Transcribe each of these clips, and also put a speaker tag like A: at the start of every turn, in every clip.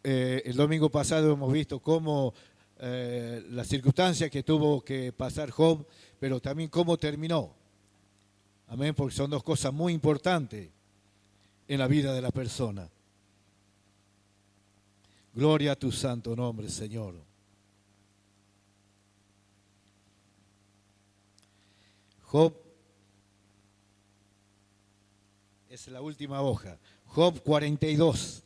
A: El domingo pasado hemos visto cómo las circunstancias que tuvo que pasar Job, pero también cómo terminó. Amén, porque son dos cosas muy importantes en la vida de la persona. Gloria a tu santo nombre, Señor. Job es la última hoja. Job 42.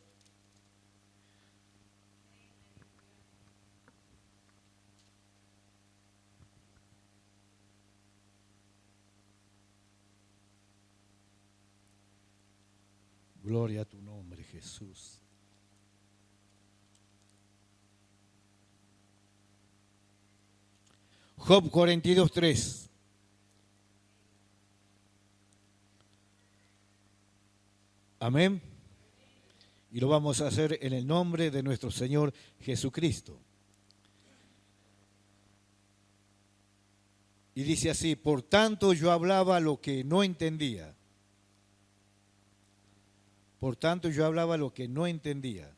A: Gloria a tu nombre, Jesús. Job 42:3. Amén. Y lo vamos a hacer en el nombre de nuestro Señor Jesucristo. Y dice así: por tanto yo hablaba lo que no entendía. Por tanto yo hablaba lo que no entendía.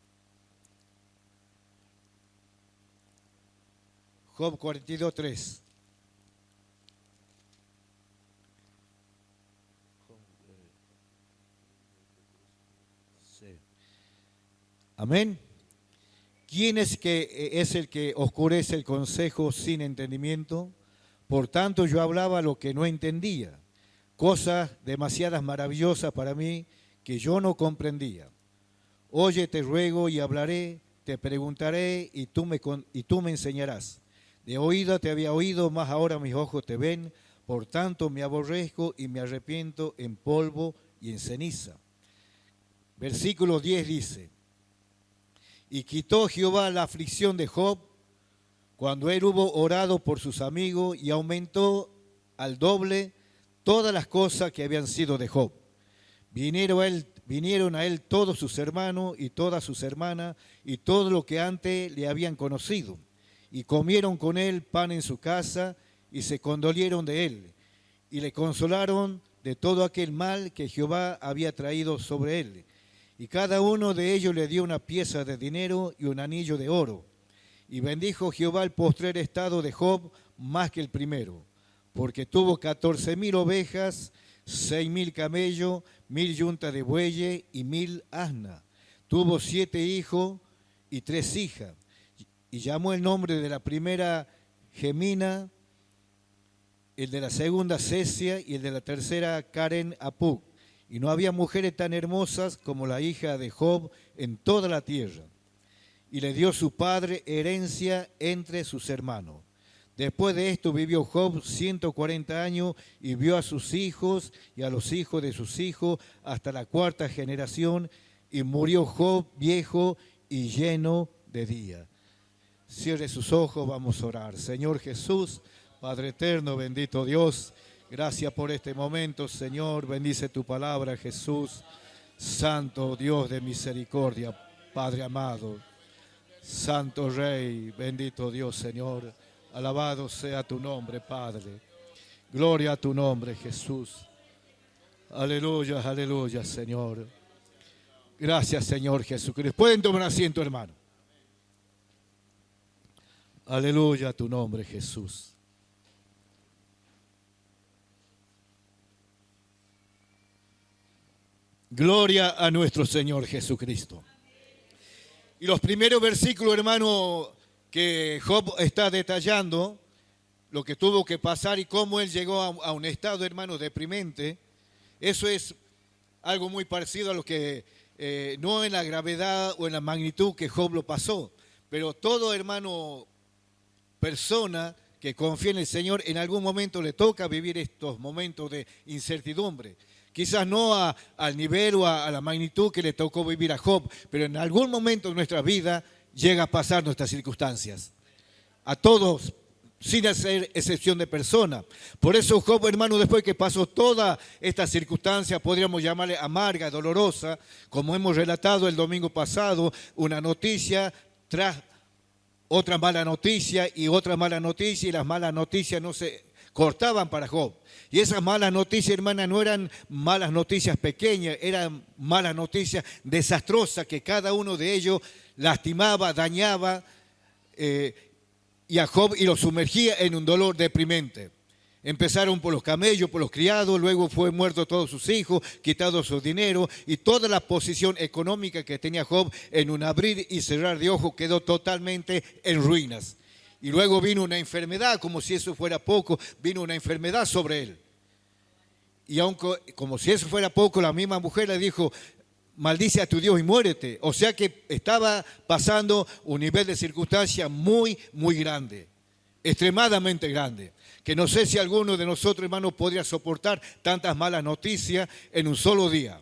A: Job 42:3. Amén. ¿Quién es el que oscurece el consejo sin entendimiento? Por tanto yo hablaba lo que no entendía, cosas demasiadas maravillosas para mí que yo no comprendía. Oye, te ruego y hablaré, te preguntaré y tú me enseñarás. De oído te había oído, mas ahora mis ojos te ven, por tanto me aborrezco y me arrepiento en polvo y en ceniza. Versículo 10 dice: y quitó Jehová la aflicción de Job cuando él hubo orado por sus amigos y aumentó al doble todas las cosas que habían sido de Job. Vinieron a él todos sus hermanos y todas sus hermanas y todo lo que antes le habían conocido, y comieron con él pan en su casa y se condolieron de él y le consolaron de todo aquel mal que Jehová había traído sobre él. Y cada uno de ellos le dio una pieza de dinero y un anillo de oro. Y bendijo Jehová el postrer estado de Job más que el primero, porque tuvo 14,000 ovejas, 6,000 camellos, 1,000 yuntas de bueyes y 1,000 asnas. Tuvo 7 hijos y 3 hijas. Y llamó el nombre de la primera Gemina, el de la segunda Cesia y el de la tercera Karen Apuk. Y no había mujeres tan hermosas como la hija de Job en toda la tierra. Y le dio su padre herencia entre sus hermanos. Después de esto vivió Job 140 años y vio a sus hijos y a los hijos de sus hijos hasta la 4ª generación, y murió Job viejo y lleno de día. Cierre sus ojos, vamos a orar. Señor Jesús, Padre eterno, bendito Dios, gracias por este momento, Señor. Bendice tu palabra, Jesús. Santo Dios de misericordia, Padre amado. Santo Rey, bendito Dios, Señor. Alabado sea tu nombre, Padre. Gloria a tu nombre, Jesús. Aleluya, aleluya, Señor. Gracias, Señor Jesucristo. Pueden tomar asiento, hermano. Aleluya a tu nombre, Jesús. Gloria a nuestro Señor Jesucristo. Y los primeros versículos, hermano, que Job está detallando, lo que tuvo que pasar y cómo él llegó a un estado, hermano, deprimente, eso es algo muy parecido a lo que, no en la gravedad o en la magnitud que Job lo pasó, pero todo, hermano, persona que confía en el Señor, en algún momento le toca vivir estos momentos de incertidumbre. Quizás no al nivel o a la magnitud que le tocó vivir a Job, pero en algún momento de nuestra vida llega a pasar nuestras circunstancias. A todos, sin hacer excepción de persona. Por eso Job, hermano, después que pasó toda esta circunstancia, podríamos llamarle amarga, dolorosa, como hemos relatado el domingo pasado, una noticia tras otra mala noticia y otra mala noticia, y las malas noticias no se cortaban para Job. Y esas malas noticias, hermana, no eran malas noticias pequeñas, eran malas noticias desastrosas que cada uno de ellos lastimaba, dañaba y a Job y lo sumergía en un dolor deprimente. Empezaron por los camellos, por los criados, luego fue muerto todos sus hijos, quitado su dinero y toda la posición económica que tenía Job en un abrir y cerrar de ojos quedó totalmente en ruinas. Y luego vino una enfermedad, como si eso fuera poco, vino una enfermedad sobre él. Y aunque, como si eso fuera poco, la misma mujer le dijo, maldice a tu Dios y muérete. O sea que estaba pasando un nivel de circunstancia muy, muy grande, extremadamente grande. Que no sé si alguno de nosotros, hermanos, podría soportar tantas malas noticias en un solo día.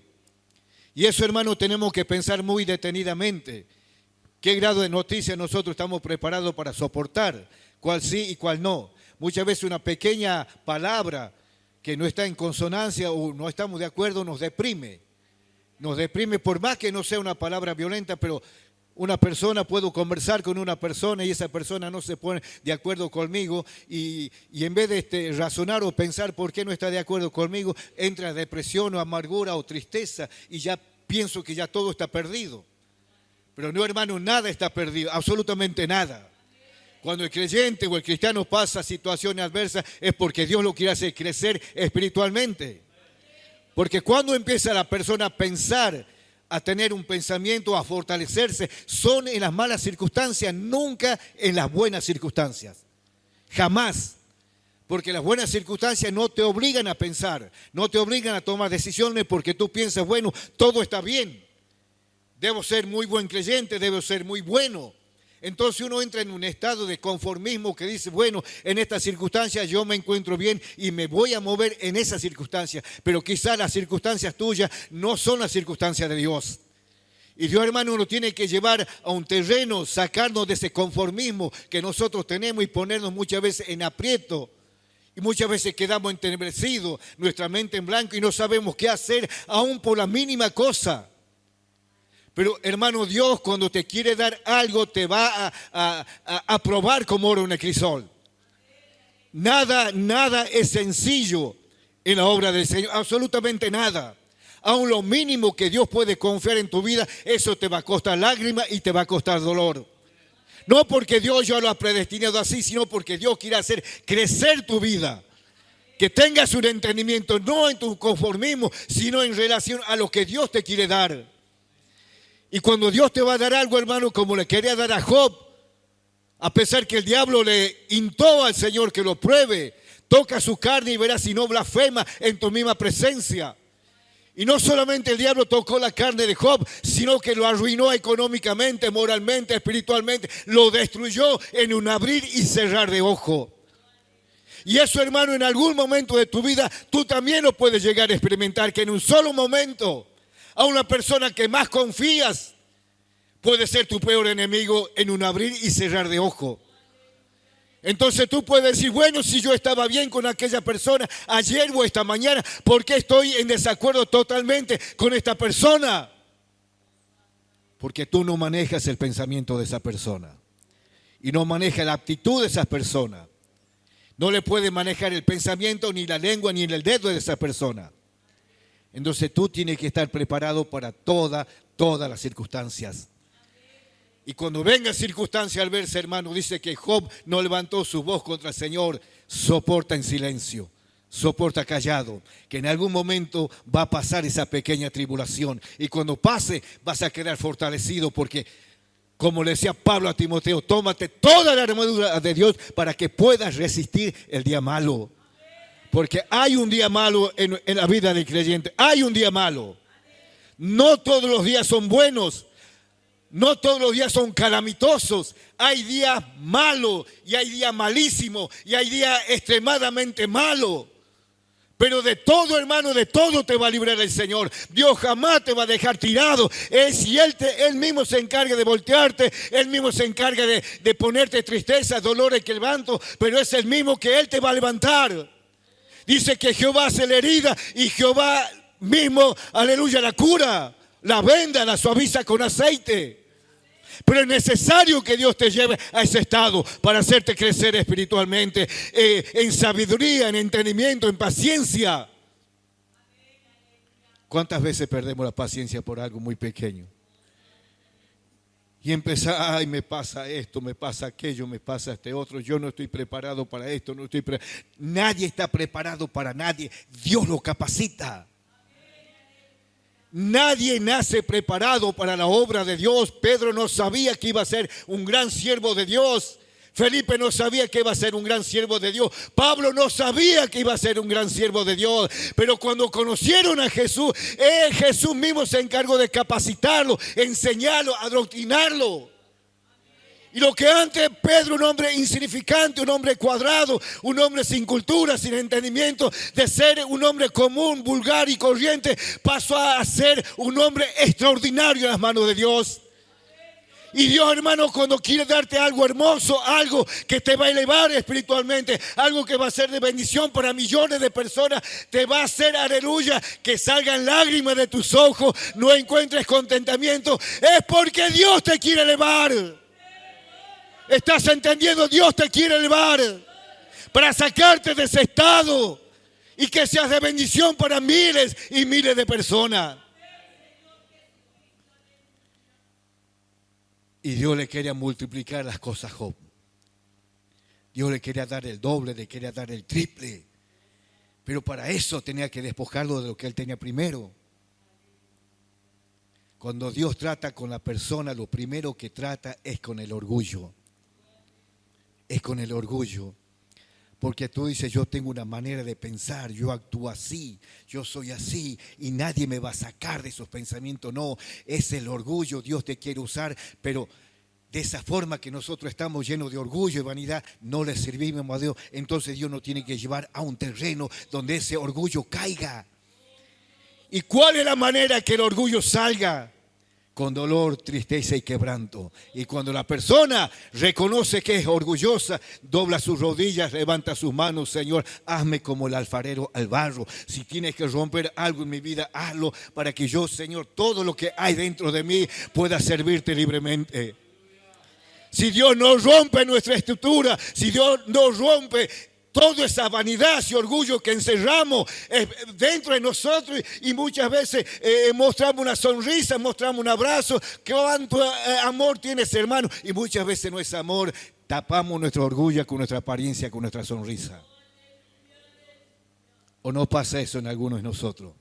A: Y eso, hermanos, tenemos que pensar muy detenidamente. ¿Qué grado de noticias nosotros estamos preparados para soportar? ¿Cuál sí y cuál no? Muchas veces una pequeña palabra que no está en consonancia o no estamos de acuerdo nos deprime. Nos deprime por más que no sea una palabra violenta, pero una persona, puedo conversar con una persona y esa persona no se pone de acuerdo conmigo y en vez de razonar o pensar por qué no está de acuerdo conmigo, entra depresión o amargura o tristeza y ya pienso que ya todo está perdido. Pero no, hermano, nada está perdido, absolutamente nada. Cuando el creyente o el cristiano pasa situaciones adversas es porque Dios lo quiere hacer crecer espiritualmente. Porque cuando empieza la persona a pensar, a tener un pensamiento, a fortalecerse, son en las malas circunstancias, nunca en las buenas circunstancias. Jamás. Porque las buenas circunstancias no te obligan a pensar, no te obligan a tomar decisiones porque tú piensas, bueno, todo está bien. Debo ser muy buen creyente, debo ser muy bueno. Entonces uno entra en un estado de conformismo que dice, bueno, en estas circunstancias yo me encuentro bien y me voy a mover en esas circunstancias. Pero quizás las circunstancias tuyas no son las circunstancias de Dios. Y Dios, hermano, uno tiene que llevar a un terreno, sacarnos de ese conformismo que nosotros tenemos y ponernos muchas veces en aprieto. Y muchas veces quedamos entenebrecidos, nuestra mente en blanco y no sabemos qué hacer aún por la mínima cosa. Pero, hermano, Dios cuando te quiere dar algo te va a probar como oro en el crisol. Nada es sencillo en la obra del Señor, absolutamente nada. Aún lo mínimo que Dios puede confiar en tu vida, eso te va a costar lágrimas y te va a costar dolor. No porque Dios ya lo ha predestinado así, sino porque Dios quiere hacer crecer tu vida. Que tengas un entendimiento, no en tu conformismo, sino en relación a lo que Dios te quiere dar. Y cuando Dios te va a dar algo, hermano, como le quería dar a Job, a pesar que el diablo le instó al Señor que lo pruebe, toca su carne y verás si no blasfema en tu misma presencia. Y no solamente el diablo tocó la carne de Job, sino que lo arruinó económicamente, moralmente, espiritualmente, lo destruyó en un abrir y cerrar de ojo. Y eso, hermano, en algún momento de tu vida, tú también lo puedes llegar a experimentar, que en un solo momento a una persona que más confías puede ser tu peor enemigo en un abrir y cerrar de ojo. Entonces tú puedes decir, bueno, si yo estaba bien con aquella persona ayer o esta mañana, ¿por qué estoy en desacuerdo totalmente con esta persona? Porque tú no manejas el pensamiento de esa persona y no manejas la actitud de esa persona. No le puedes manejar el pensamiento, ni la lengua, ni el dedo de esa persona. Entonces tú tienes que estar preparado para todas las circunstancias. Y cuando venga circunstancia al verse, hermano, dice que Job no levantó su voz contra el Señor, soporta en silencio, soporta callado, que en algún momento va a pasar esa pequeña tribulación. Y cuando pase vas a quedar fortalecido porque, como le decía Pablo a Timoteo, tómate toda la armadura de Dios para que puedas resistir el día malo. Porque hay un día malo en la vida del creyente. Hay un día malo. No todos los días son buenos. No todos los días son calamitosos. Hay días malos y hay días malísimos y hay días extremadamente malos. Pero de todo, hermano, de todo te va a librar el Señor. Dios jamás te va a dejar tirado. Si Él mismo se encarga de voltearte, Él mismo se encarga de ponerte tristeza, dolor, quebranto, pero es el mismo que Él te va a levantar. Dice que Jehová hace la herida y Jehová mismo, aleluya, la cura, la venda, la suaviza con aceite. Pero es necesario que Dios te lleve a ese estado para hacerte crecer espiritualmente, en sabiduría, en entendimiento, en paciencia. ¿Cuántas veces perdemos la paciencia por algo muy pequeño? Y empezar, ay, me pasa esto, me pasa aquello, me pasa este otro, yo no estoy preparado para esto, Nadie está preparado para nadie, Dios lo capacita. Nadie nace preparado para la obra de Dios. Pedro no sabía que iba a ser un gran siervo de Dios. Felipe no sabía que iba a ser un gran siervo de Dios. Pablo no sabía que iba a ser un gran siervo de Dios. Pero cuando conocieron a Jesús, Jesús mismo se encargó de capacitarlo, enseñarlo, adoctrinarlo. Y lo que antes Pedro, un hombre insignificante, un hombre cuadrado, un hombre sin cultura, sin entendimiento, de ser un hombre común, vulgar y corriente, pasó a ser un hombre extraordinario en las manos de Dios. Y Dios, hermano, cuando quiere darte algo hermoso, algo que te va a elevar espiritualmente, algo que va a ser de bendición para millones de personas, te va a hacer, aleluya, que salgan lágrimas de tus ojos, no encuentres contentamiento, es porque Dios te quiere elevar. ¿Estás entendiendo? Dios te quiere elevar para sacarte de ese estado y que seas de bendición para miles y miles de personas. Y Dios le quería multiplicar las cosas a Job. Dios le quería dar el doble, le quería dar el triple. Pero para eso tenía que despojarlo de lo que él tenía primero. Cuando Dios trata con la persona, lo primero que trata es con el orgullo. Es con el orgullo. Porque tú dices, yo tengo una manera de pensar, yo actúo así, yo soy así y nadie me va a sacar de esos pensamientos. No, es el orgullo, Dios te quiere usar, pero de esa forma que nosotros estamos llenos de orgullo y vanidad, no le servimos a Dios. Entonces Dios nos tiene que llevar a un terreno donde ese orgullo caiga. ¿Y cuál es la manera que el orgullo salga? Con dolor, tristeza y quebranto. Y cuando la persona reconoce que es orgullosa, dobla sus rodillas, levanta sus manos, Señor, hazme como el alfarero al barro. Si tienes que romper algo en mi vida, hazlo para que yo, Señor, todo lo que hay dentro de mí pueda servirte libremente. Si Dios no rompe nuestra estructura, si Dios no rompe toda esa vanidad y orgullo que encerramos dentro de nosotros y muchas veces mostramos una sonrisa, mostramos un abrazo, cuánto amor tienes, hermano, y muchas veces no es amor, tapamos nuestro orgullo con nuestra apariencia, con nuestra sonrisa. ¿O no pasa eso en algunos de nosotros?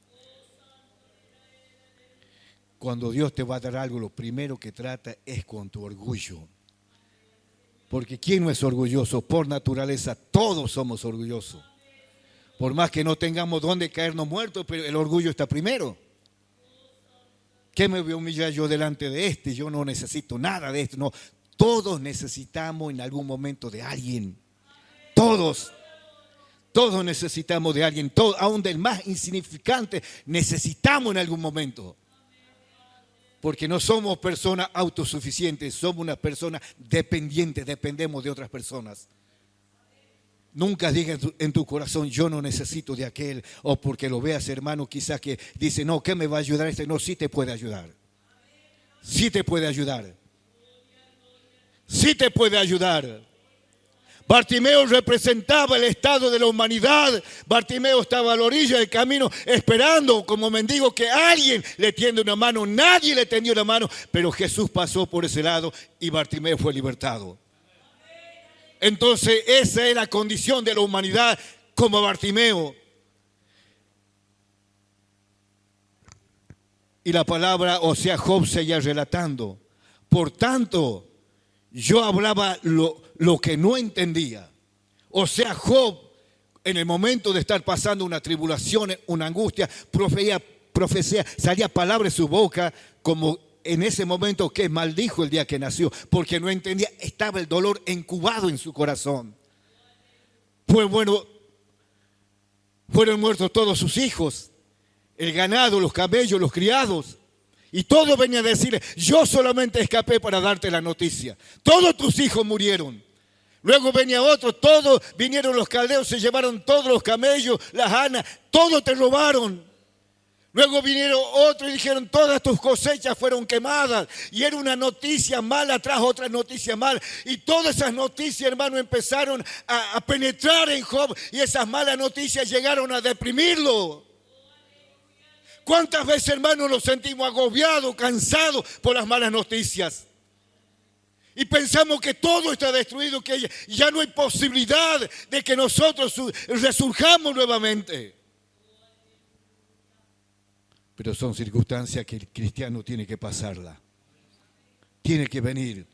A: Cuando Dios te va a dar algo, lo primero que trata es con tu orgullo. Porque ¿quién no es orgulloso? Por naturaleza, todos somos orgullosos. Por más que no tengamos dónde caernos muertos, pero el orgullo está primero. ¿Qué me voy a humillar yo delante de este? Yo no necesito nada de esto. No, todos necesitamos en algún momento de alguien. Todos necesitamos de alguien. Todos, aún del más insignificante, necesitamos en algún momento. Porque no somos personas autosuficientes, somos una persona dependiente, dependemos de otras personas. Nunca digas en tu corazón, yo no necesito de aquel, o porque lo veas, hermano, quizás que dice, no, ¿qué me va a ayudar este? No, sí te puede ayudar. Sí te puede ayudar. Sí te puede ayudar. Bartimeo representaba el estado de la humanidad. Bartimeo estaba a la orilla del camino esperando como mendigo que alguien le tienda una mano. Nadie le tendió una mano, pero Jesús pasó por ese lado y Bartimeo fue libertado. Entonces esa es la condición de la humanidad como Bartimeo. Y la palabra, o sea, Job seguía relatando. Por tanto, yo hablaba lo que no entendía. O sea, Job, en el momento de estar pasando una tribulación, una angustia, profecía, salía palabra de su boca, como en ese momento que maldijo el día que nació, porque no entendía, estaba el dolor incubado en su corazón. Fueron muertos todos sus hijos, el ganado, los camellos, los criados. Y todo venía a decirle, yo solamente escapé para darte la noticia. Todos tus hijos murieron. Luego venía otro, todos vinieron los caldeos, se llevaron todos los camellos, las asnas, todo te robaron. Luego vinieron otros y dijeron, todas tus cosechas fueron quemadas. Y era una noticia mala tras otra noticia mala. Y todas esas noticias, hermano, empezaron a penetrar en Job. Y esas malas noticias llegaron a deprimirlo. ¿Cuántas veces, hermano, nos sentimos agobiados, cansados por las malas noticias? Y pensamos que todo está destruido, que ya no hay posibilidad de que nosotros resurjamos nuevamente. Pero son circunstancias que el cristiano tiene que pasarla. Tiene que venir.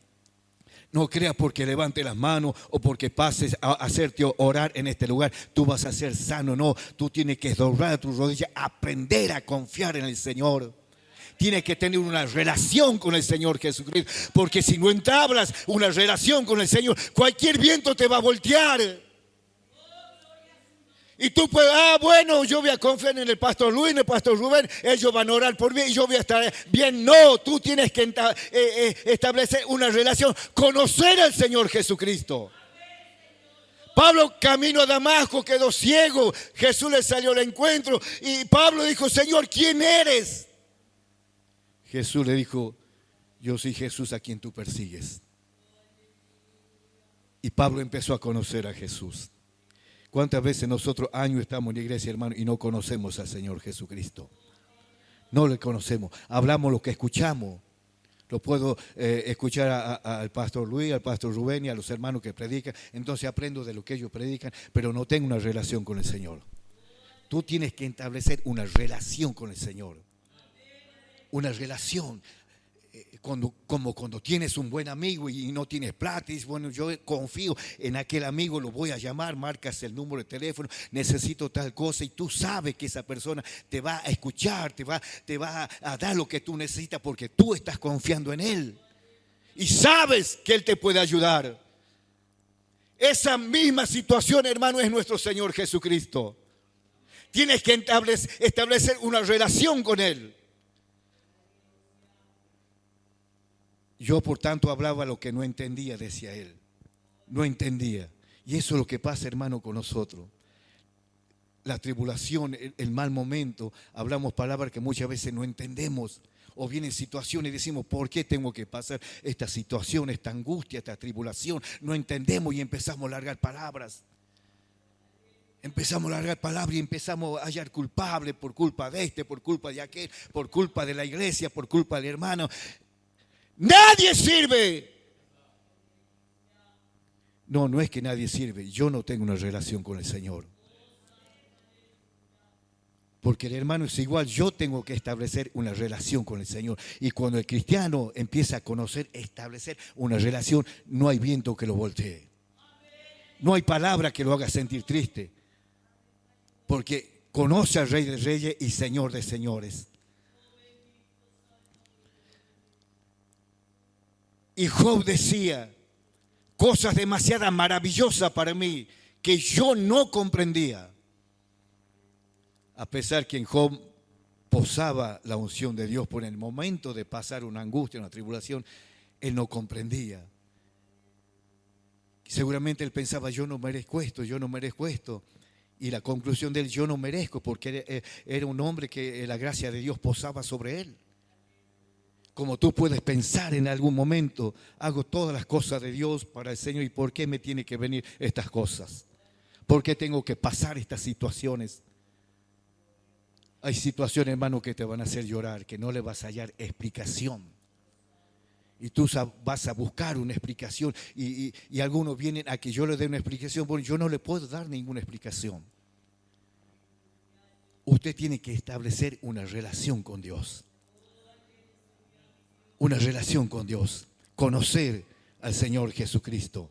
A: No creas porque levante las manos o porque pases a hacerte orar en este lugar, tú vas a ser sano. No, tú tienes que doblar tus rodillas, aprender a confiar en el Señor. Tienes que tener una relación con el Señor Jesucristo. Porque si no entablas una relación con el Señor, cualquier viento te va a voltear. Y tú puedes, bueno, yo voy a confiar en el pastor Luis, en el pastor Rubén, ellos van a orar por mí y yo voy a estar bien. No, tú tienes que establecer una relación, conocer al Señor Jesucristo. Pablo camino a Damasco quedó ciego, Jesús le salió al encuentro y Pablo dijo, Señor, ¿quién eres? Jesús le dijo, yo soy Jesús a quien tú persigues. Y Pablo empezó a conocer a Jesús. ¿Cuántas veces nosotros años estamos en la iglesia, hermano, y no conocemos al Señor Jesucristo? No le conocemos. Hablamos lo que escuchamos. Lo puedo escuchar al pastor Luis, al pastor Rubén y a los hermanos que predican. Entonces aprendo de lo que ellos predican, pero no tengo una relación con el Señor. Tú tienes que establecer una relación con el Señor. Una relación. Como cuando tienes un buen amigo y no tienes plata, y dices, bueno, yo confío en aquel amigo, lo voy a llamar, marcas el número de teléfono, necesito tal cosa y tú sabes que esa persona te va a escuchar, te va a dar lo que tú necesitas porque tú estás confiando en él y sabes que él te puede ayudar. Esa misma situación, hermano, es nuestro Señor Jesucristo. Tienes que establecer una relación con él. Yo, por tanto, hablaba lo que no entendía, decía él. No entendía. Y eso es lo que pasa, hermano, con nosotros. La tribulación, el mal momento, hablamos palabras que muchas veces no entendemos. O vienen situaciones y decimos, ¿por qué tengo que pasar esta situación, esta angustia, esta tribulación? No entendemos y empezamos a largar palabras. Empezamos a largar palabras y empezamos a hallar culpable por culpa de este, por culpa de aquel, por culpa de la iglesia, por culpa del hermano. Nadie sirve. No, no es que nadie sirve. Yo no tengo una relación con el Señor. Porque el hermano es igual. Yo tengo que establecer una relación con el Señor. Y cuando el cristiano empieza a conocer, establecer una relación, no hay viento que lo voltee. No hay palabra que lo haga sentir triste. Porque conoce al Rey de Reyes y Señor de Señores. Y Job decía cosas demasiado maravillosas para mí que yo no comprendía. A pesar que en Job posaba la unción de Dios por el momento de pasar una angustia, una tribulación, él no comprendía. Seguramente él pensaba, yo no merezco esto, yo no merezco esto. Y la conclusión de él, yo no merezco, porque era un hombre que la gracia de Dios posaba sobre él. Como tú puedes pensar en algún momento, hago todas las cosas de Dios para el Señor, ¿y por qué me tienen que venir estas cosas? ¿Por qué tengo que pasar estas situaciones? Hay situaciones, hermano, que te van a hacer llorar, que no le vas a hallar explicación. Y tú vas a buscar una explicación y algunos vienen a que yo le dé una explicación. Bueno, yo no le puedo dar ninguna explicación. Usted tiene que establecer una relación con Dios. Una relación con Dios, conocer al Señor Jesucristo.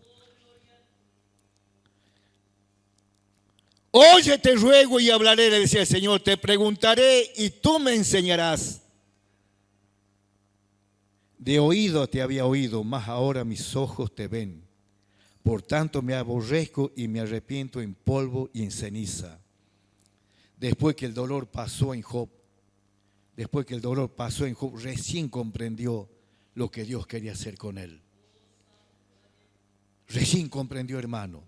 A: Oye, te ruego y hablaré, le decía el Señor, te preguntaré y tú me enseñarás. De oído te había oído, mas ahora mis ojos te ven. Por tanto me aborrezco y me arrepiento en polvo y en ceniza. Después que el dolor pasó en Job, recién comprendió lo que Dios quería hacer con él. Recién comprendió, hermano.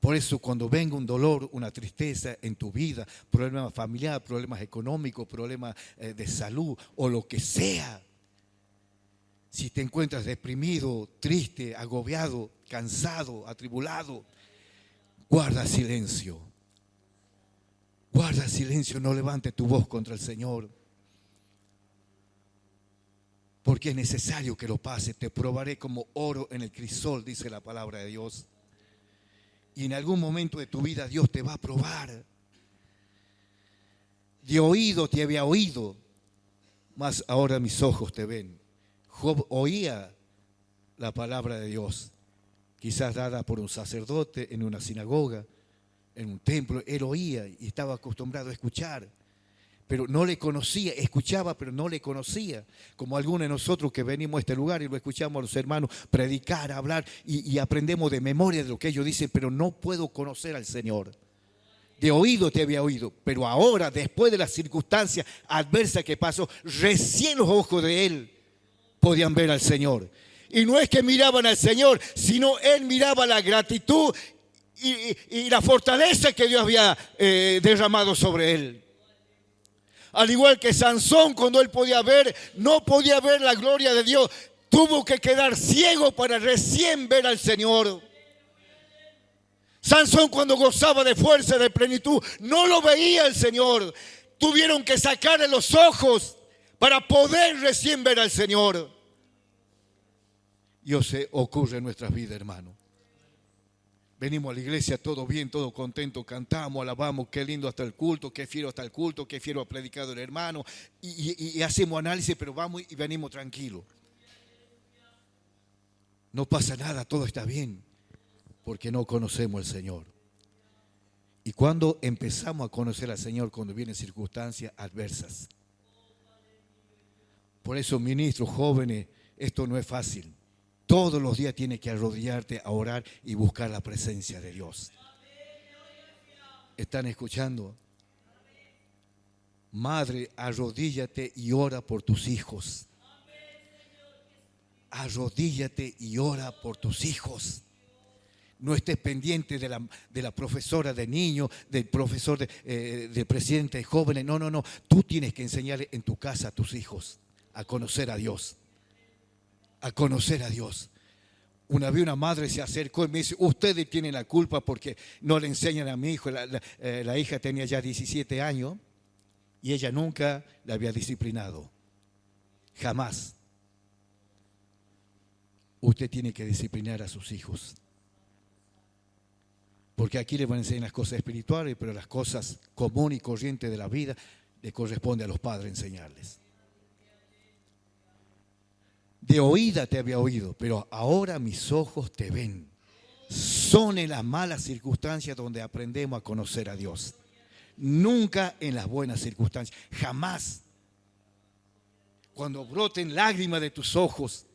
A: Por eso cuando venga un dolor, una tristeza en tu vida, problemas familiares, problemas económicos, problemas de salud o lo que sea, si te encuentras deprimido, triste, agobiado, cansado, atribulado, guarda silencio. Guarda silencio, no levante tu voz contra el Señor. Porque es necesario que lo pase. Te probaré como oro en el crisol, dice la palabra de Dios. Y en algún momento de tu vida Dios te va a probar. De oído te había oído, mas ahora mis ojos te ven. Job oía la palabra de Dios, quizás dada por un sacerdote en una sinagoga, en un templo. Él oía y estaba acostumbrado a escuchar, pero no le conocía. Escuchaba, pero no le conocía. Como algunos de nosotros que venimos a este lugar y lo escuchamos a los hermanos predicar, hablar y aprendemos de memoria de lo que ellos dicen, pero no puedo conocer al Señor. De oído te había oído, pero ahora, después de las circunstancias adversas que pasó, recién los ojos de él podían ver al Señor. Y no es que miraban al Señor, sino él miraba la gratitud y la fortaleza que Dios había derramado sobre él. Al igual que Sansón, cuando él podía ver, no podía ver la gloria de Dios. Tuvo que quedar ciego para recién ver al Señor. Sansón, cuando gozaba de fuerza, de plenitud, no lo veía el Señor. Tuvieron que sacarle los ojos para poder recién ver al Señor. Y eso ocurre en nuestras vidas, hermano. Venimos a la iglesia todo bien, todo contento, cantamos, alabamos, qué lindo hasta el culto, qué fiero hasta el culto, qué fiero ha predicado el hermano. Y hacemos análisis, pero vamos y venimos tranquilos. No pasa nada, todo está bien, porque no conocemos al Señor. Y cuando empezamos a conocer al Señor, cuando vienen circunstancias adversas. Por eso, ministros, jóvenes, esto no es fácil. Todos los días tienes que arrodillarte a orar y buscar la presencia de Dios. ¿Están escuchando? Madre, arrodíllate y ora por tus hijos. Arrodíllate y ora por tus hijos. No estés pendiente de la profesora de niños, del profesor, del presidente de jóvenes. No, no, no. Tú tienes que enseñarle en tu casa a tus hijos a conocer a Dios. A conocer a Dios. Una vez una madre se acercó y me dice: ustedes tienen la culpa porque no le enseñan a mi hijo. La hija tenía ya 17 años y ella nunca la había disciplinado. Jamás. Usted tiene que disciplinar a sus hijos. Porque aquí le van a enseñar las cosas espirituales, pero las cosas comunes y corrientes de la vida le corresponde a los padres enseñarles. De oída te había oído, pero ahora mis ojos te ven. Son en las malas circunstancias donde aprendemos a conocer a Dios. Nunca en las buenas circunstancias, jamás. Cuando broten lágrimas de tus ojos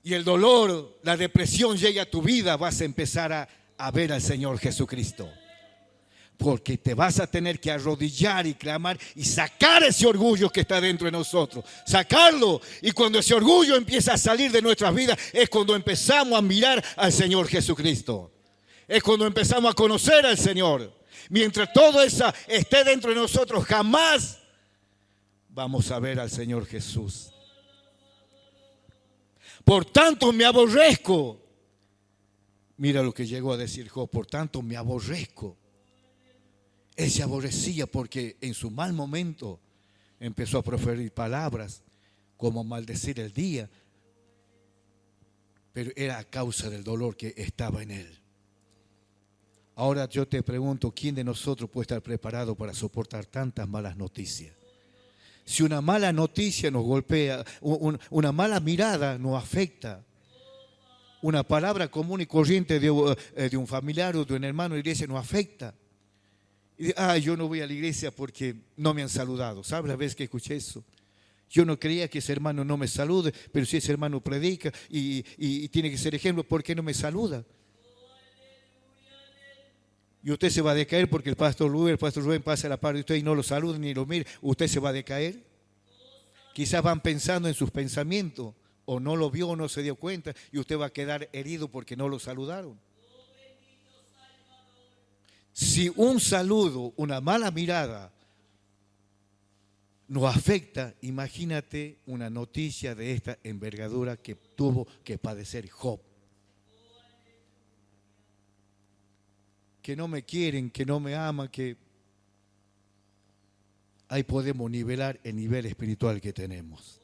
A: y el dolor, la depresión llegue a tu vida, vas a empezar a ver al Señor Jesucristo. Porque te vas a tener que arrodillar y clamar y sacar ese orgullo que está dentro de nosotros. Sacarlo. Y cuando ese orgullo empieza a salir de nuestras vidas, es cuando empezamos a mirar al Señor Jesucristo. Es cuando empezamos a conocer al Señor. Mientras todo eso esté dentro de nosotros, jamás vamos a ver al Señor Jesús. Por tanto me aborrezco. Mira lo que llegó a decir Job. Por tanto me aborrezco. Él se aborrecía porque en su mal momento empezó a proferir palabras como maldecir el día, pero era a causa del dolor que estaba en él. Ahora yo te pregunto, ¿quién de nosotros puede estar preparado para soportar tantas malas noticias? Si una mala noticia nos golpea, una mala mirada nos afecta, una palabra común y corriente de un familiar o de un hermano de la iglesia nos afecta. Y yo no voy a la iglesia porque no me han saludado. ¿Sabes la vez que escuché eso? Yo no creía que ese hermano no me salude, pero si ese hermano predica y tiene que ser ejemplo, ¿por qué no me saluda? Y usted se va a decaer porque el pastor Rubén pasa a la par de usted y no lo saluda ni lo mira. ¿Usted se va a decaer? Quizás van pensando en sus pensamientos, o no lo vio o no se dio cuenta, y usted va a quedar herido porque no lo saludaron. Si un saludo, una mala mirada nos afecta, imagínate una noticia de esta envergadura que tuvo que padecer Job. Que no me quieren, que no me aman, que ahí podemos nivelar el nivel espiritual que tenemos,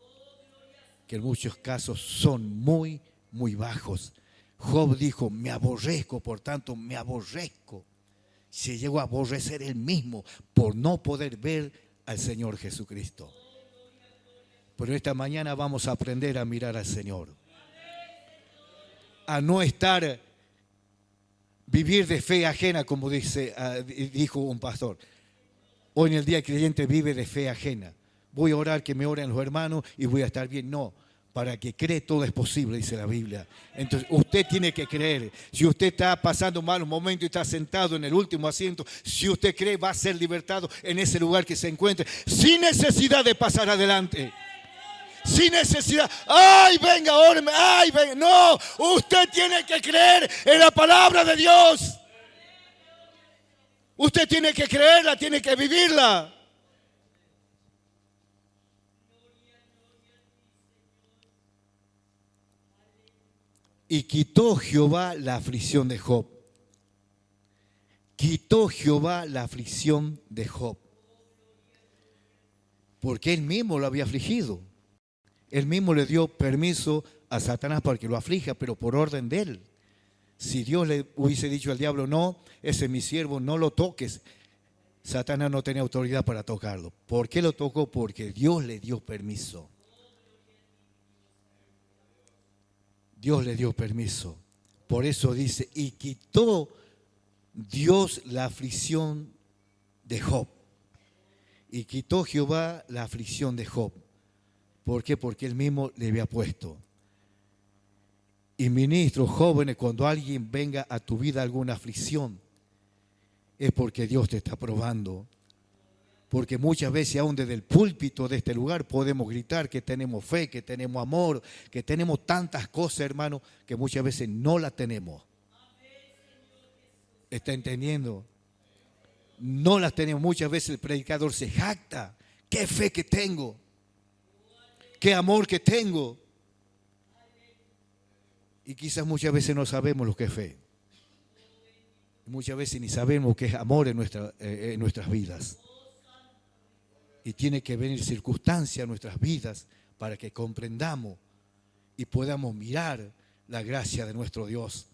A: que en muchos casos son muy, muy bajos. Job dijo, me aborrezco, por tanto me aborrezco. Se llegó a aborrecer él mismo por no poder ver al Señor Jesucristo. Pero esta mañana vamos a aprender a mirar al Señor, a no estar, vivir de fe ajena, como dijo un pastor. Hoy en el día el creyente vive de fe ajena. Voy a orar, que me oren los hermanos y voy a estar bien. No, para que cree todo es posible, dice la Biblia. Entonces usted tiene que creer. Si usted está pasando malos momentos y está sentado en el último asiento, si usted cree, va a ser libertado en ese lugar que se encuentre, sin necesidad de pasar adelante. Sin necesidad, ay, venga, óreme, ay, venga. No, usted tiene que creer en la palabra de Dios. Usted tiene que creerla, tiene que vivirla. Y quitó Jehová la aflicción de Job. Quitó Jehová la aflicción de Job. Porque él mismo lo había afligido. Él mismo le dio permiso a Satanás para que lo aflija, pero por orden de él. Si Dios le hubiese dicho al diablo, no, ese es mi siervo, no lo toques, Satanás no tenía autoridad para tocarlo. ¿Por qué lo tocó? Porque Dios le dio permiso. Dios le dio permiso. Por eso dice, y quitó Dios la aflicción de Job. Y quitó Jehová la aflicción de Job. ¿Por qué? Porque él mismo le había puesto. Y ministros, jóvenes, cuando alguien venga a tu vida alguna aflicción, es porque Dios te está probando. Porque muchas veces aún desde el púlpito de este lugar podemos gritar que tenemos fe, que tenemos amor, que tenemos tantas cosas, hermano, que muchas veces no las tenemos. ¿Está entendiendo? No las tenemos. Muchas veces el predicador se jacta. ¡Qué fe que tengo! ¡Qué amor que tengo! Y quizás muchas veces no sabemos lo que es fe. Muchas veces ni sabemos qué es amor en nuestras vidas. Y tiene que venir circunstancias en nuestras vidas para que comprendamos y podamos mirar la gracia de nuestro Dios.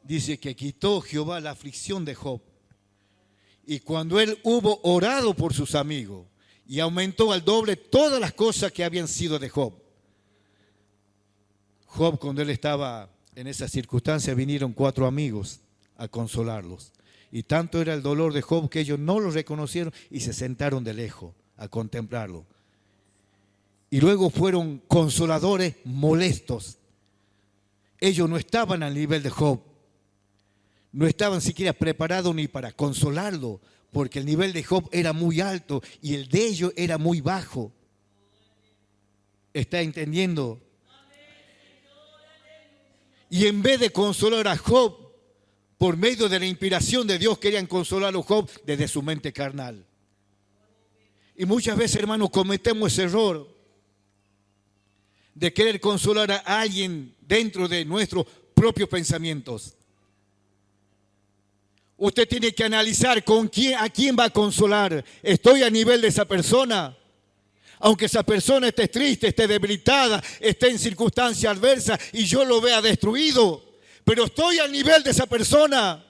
A: Dice que quitó Jehová la aflicción de Job. Y cuando él hubo orado por sus amigos y aumentó al doble todas las cosas que habían sido de Job. Job, cuando él estaba en esa circunstancia, vinieron 4 amigos a consolarlos. Y tanto era el dolor de Job que ellos no lo reconocieron y se sentaron de lejos a contemplarlo. Y luego fueron consoladores molestos. Ellos no estaban al nivel de Job. No estaban siquiera preparados ni para consolarlo, porque el nivel de Job era muy alto y el de ellos era muy bajo. ¿Está entendiendo? Y en vez de consolar a Job, por medio de la inspiración de Dios, querían consolar a Job desde su mente carnal. Y muchas veces, hermanos, cometemos ese error de querer consolar a alguien dentro de nuestros propios pensamientos. Usted tiene que analizar a quién va a consolar. ¿Estoy a nivel de esa persona? Aunque esa persona esté triste, esté debilitada, esté en circunstancias adversas y yo lo vea destruido, pero estoy al nivel de esa persona.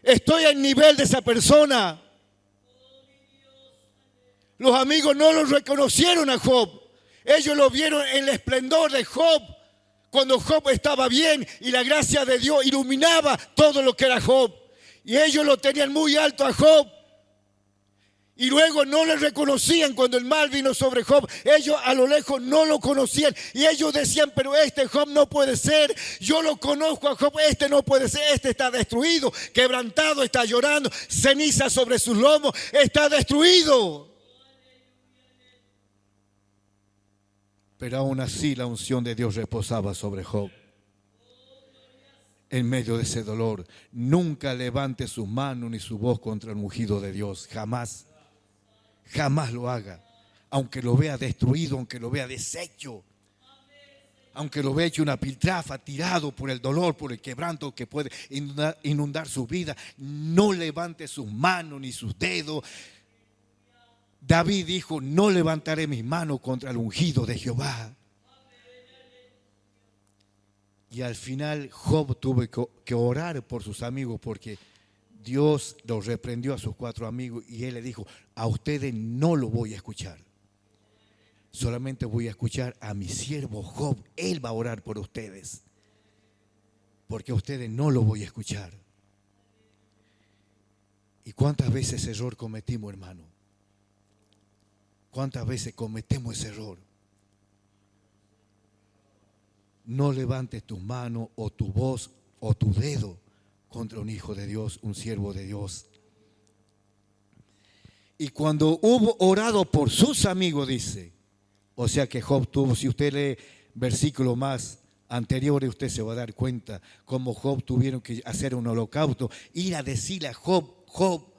A: Estoy al nivel de esa persona. Los amigos no lo reconocieron a Job. Ellos lo vieron en el esplendor de Job, cuando Job estaba bien y la gracia de Dios iluminaba todo lo que era Job. Y ellos lo tenían muy alto a Job. Y luego no le reconocían cuando el mal vino sobre Job. Ellos a lo lejos no lo conocían. Y ellos decían, pero este Job no puede ser. Yo lo conozco a Job, este no puede ser. Este está destruido, quebrantado, está llorando. Ceniza sobre sus lomos, está destruido. Pero aún así la unción de Dios reposaba sobre Job. en medio de ese dolor. Nunca levante sus manos ni su voz contra el ungido de Dios. Jamás. Jamás lo haga. Aunque lo vea destruido, aunque lo vea deshecho, aunque lo vea hecho una piltrafa, tirado por el dolor, por el quebranto que puede inundar su vida, no levante sus manos ni sus dedos. David dijo: no levantaré mis manos contra el ungido de Jehová. Y al final Job tuvo que orar por sus amigos, porque Dios los reprendió a sus 4 amigos y él le dijo: a ustedes no lo voy a escuchar. Solamente voy a escuchar a mi siervo Job. Él va a orar por ustedes, porque a ustedes no lo voy a escuchar. ¿Y cuántas veces ese error cometimos, hermano? ¿Cuántas veces cometemos ese error? No levantes tus manos o tu voz o tu dedo contra un hijo de Dios, un siervo de Dios. Y cuando hubo orado por sus amigos, dice, o sea que Job tuvo, si usted lee versículos más anteriores, usted se va a dar cuenta cómo Job tuvieron que hacer un holocausto, ir a decirle a Job: Job,